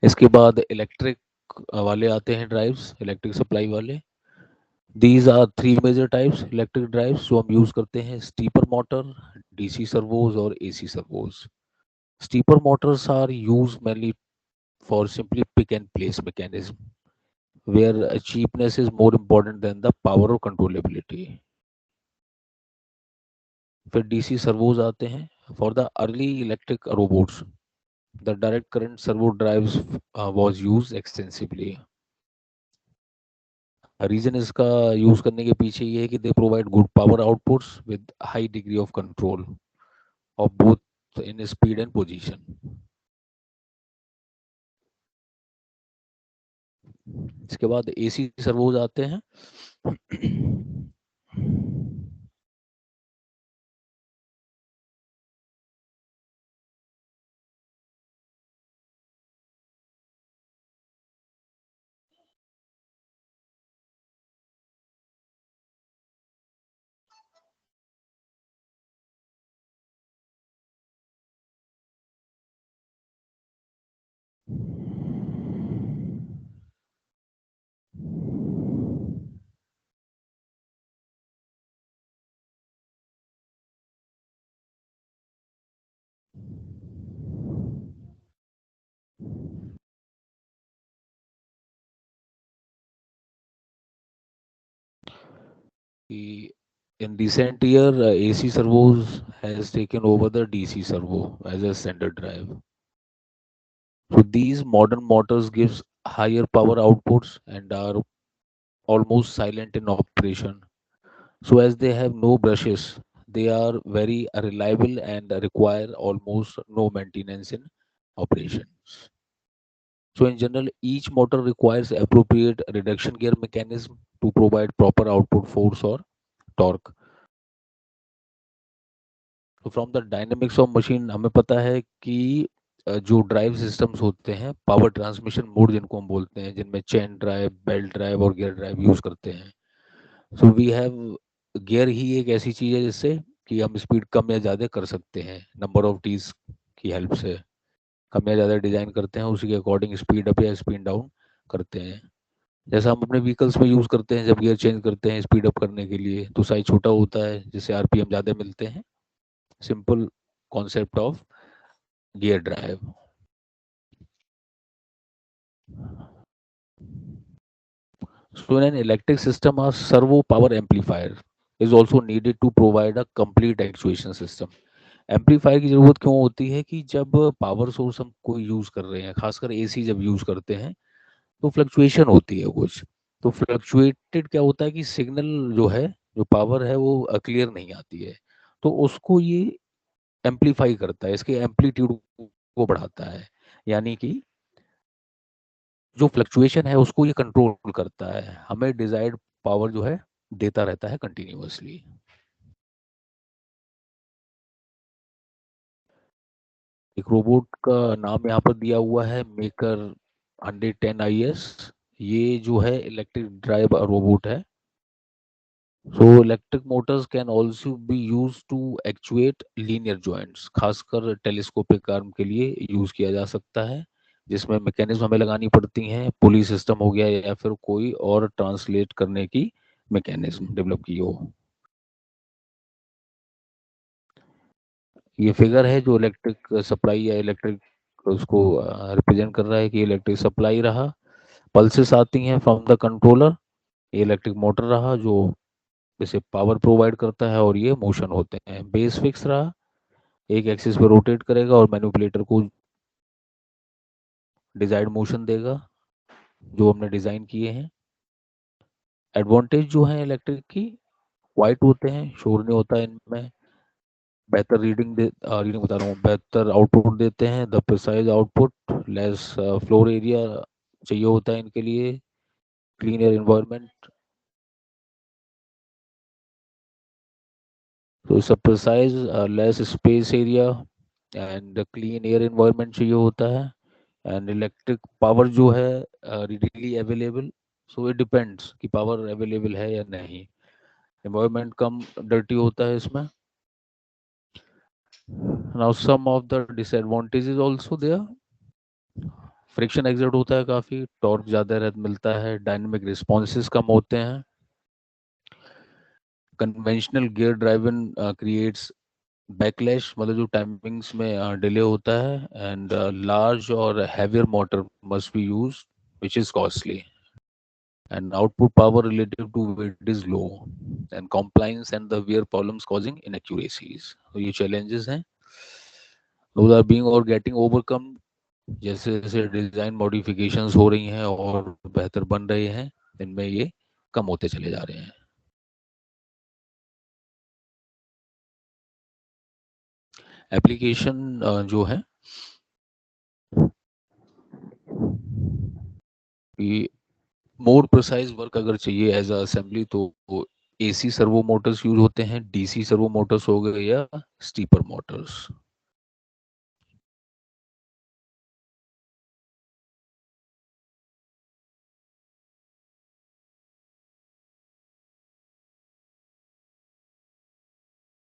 इसके बाद इलेक्ट्रिक वाले आते हैं ड्राइव्स, इलेक्ट्रिक सप्लाई वाले। These are three major types electric drives जो हम यूज करते हैं: स्टीपर मोटर, डीसी सर्वोज और AC servos. Stepper motors are used mainly for simply pick and place mechanism, where cheapness is more important than the power or controllability. फिर DC servos आते हैं for the early electric robots, the direct current servo drives was use extensively. Reason इसका use करने के पीछे ये है कि they provide good power outputs with high degree of control of both in speed and position. इसके बाद AC सर्वोज आते हैं। In recent year, AC servos has taken over the DC servo as a standard drive. So these modern motors gives higher power outputs and are almost silent in operation. So as they have no brushes, they are very reliable and require almost no maintenance in operations. So in general, each motor requires appropriate reduction gear mechanism to provide proper output force or torque. तो from the dynamics of machine हमें पता है कि जो drive systems होते हैं, power transmission mode जिनको हम बोलते हैं, जिनमें चेन ड्राइव, बेल्ट ड्राइव और गियर ड्राइव यूज करते हैं। सो वी हैव गियर ही एक ऐसी चीज है जिससे कि हम स्पीड कम या ज़्यादा कर सकते हैं नंबर ऑफ टीज की हेल्प से। कम या ज़्यादा डिजाइन करते हैं, उसी के अकॉर्डिंग स्पीड अप या स्पीड डाउन करते हैं। जैसा हम अपने व्हीकल्स में यूज करते हैं, जब गियर चेंज करते हैं स्पीड अप करने के लिए, तो साइज छोटा होता है जिससे आरपीएम ज़्यादा मिलते हैं। Simple concept of gear drive. So in an electric system, a servo power amplifier is also needed to provide a complete actuation system. Amplifier की ज़रूरत क्यों होती है कि जब पावर सोर्स हम कोई यूज़ कर रहे हैं, खासकर एसी जब यूज़ करते हैं, तो फ्लक्चुएशन होती है कुछ। तो फ्लक्चुएटेड क्या होता है कि सिग्नल जो है, जो पावर है वो क्लियर नहीं आती है। तो उसको ये एम्पलीफाई करता है, इसके एम्पलीट्यूड को बढ़ाता है। यानी कि जो फ्लक्चुएशन है उसको ये कंट्रोल करता है, हमें डिजायर्ड पावर जो है देता रहता है कंटिन्यूअसली। एक रोबोट का नाम यहाँ पर दिया हुआ है, मेकर 110 IS। ये जो है इलेक्ट्रिक ड्राइव रोबोट है। So electric motors can also be use to actuate linear joints, खासकर टेलीस्कोपिक आर्म के लिए यूज किया जा सकता है, जिसमें मैकेनिज्म हमें लगानी पड़ती हैं, पुली सिस्टम हो गया या फिर कोई और ट्रांसलेट करने की मैकेनिज्म डेवलप की हो। ये फिगर है जो इलेक्ट्रिक सप्लाई या इलेक्ट्रिक उसको रिप्रेजेंट कर रहा है कि इलेक्ट्रिक सप्लाई रहा, पल्सेस आती हैं फ्रॉम द कंट्रोलर। ये इलेक्ट्रिक मोटर रहा जो इसे पावर प्रोवाइड करता है, और ये मोशन होते हैं। बेस फिक्स रहा, एक एक्सिस पे रोटेट करेगा और मैनिपुलेटर को डिजायर्ड मोशन देगा जो हमने डिजाइन किए हैं। एडवांटेज जो है इलेक्ट्रिक की, वाइट होते हैं, शोर नहीं होता है इनमें, बेहतर रीडिंग बता रहा हूँ, बेहतर आउटपुट देते हैं, the precise output, less floor area चाहिए होता है इनके लिए, क्लीन एयर इन्वायरमेंट। तो इसका precise, less space area and clean air environment चाहिए होता है। एंड इलेक्ट्रिक पावर जो है readily available, so it depends कि पावर अवेलेबल है या नहीं। इन्वायरमेंट कम डर्टी होता है इसमें। Now some of the disadvantages also there. Friction exert होता है काफ़ी, टॉर्क ज़्यादा मिलता है, डायनेमिक रिस्पॉन्सेस कम होते हैं। Conventional gear driven creates backlash, मतलब जो टाइमिंग्स में डिले होता है, एंड लार्ज और heavier motor must be use which is costly, and output power relative to weight is low, and compliance and the wear problems causing inaccuracies. तो ये challenges हैं, those are being or getting overcome जैसे जैसे design modifications हो रही हैं और बेहतर बन रहे हैं, इनमें ये कम होते चले जा रहे हैं। एप्लीकेशन जो है कि मोर प्रिसाइज वर्क अगर चाहिए एज अ असेंबली, तो एसी सर्वो मोटर्स यूज होते हैं, डीसी सर्वो मोटर्स हो गए या स्टीपर मोटर्स।